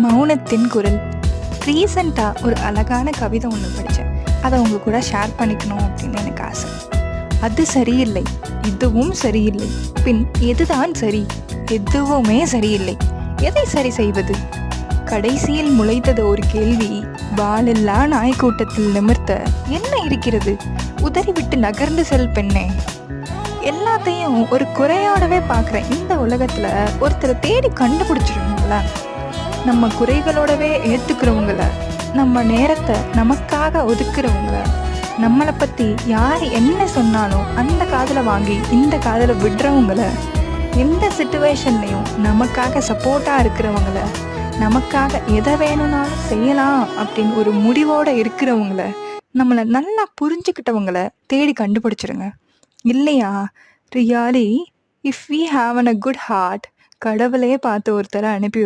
மௌனத்தின் குரல். ரீசெண்டாக ஒரு அழகான கவிதை ஒன்று படித்தேன். அதை உங்க கூட ஷேர் பண்ணிக்கணும் அப்படின்னு எனக்கு ஆசை. அது சரியில்லை, இதுவும் சரியில்லை, பின் எதுதான் சரி? எதுவுமே சரியில்லை, எதை சரி செய்வது? கடைசியில் முளைத்தது ஒரு கேள்வி, வாலெல்லா நாய்க்கூட்டத்தில் நிமிர்த்த என்ன இருக்கிறது? உதறிவிட்டு நகர்ந்து செல் பெண்ணே. எல்லாத்தையும் ஒரு குறையோடவே பார்க்குற இந்த உலகத்தில் ஒருத்தரை தேடி கண்டுபிடிச்சிருங்களா? நம்ம குறைகளோடவே ஏற்றுக்கிறவங்கள, நம்ம நேரத்தை நமக்காக ஒதுக்குறவங்கள, நம்மளை பற்றி யார் என்ன சொன்னாலும் அந்த காதில் வாங்கி இந்த காதில் விடுறவங்கள, எந்த சுச்சுவேஷன்லையும் நமக்காக சப்போர்ட்டாக இருக்கிறவங்கள, நமக்காக எதை வேணும்னாலும் செய்யலாம் அப்படின்னு ஒரு முடிவோடு இருக்கிறவங்கள, நம்மளை நல்லா புரிஞ்சுக்கிட்டவங்கள தேடி கண்டுபிடிச்சிருங்க. இல்லையா? Really if we have an a good heart, கடவுளே பார்த்து ஒருத்தரை அனுப்பி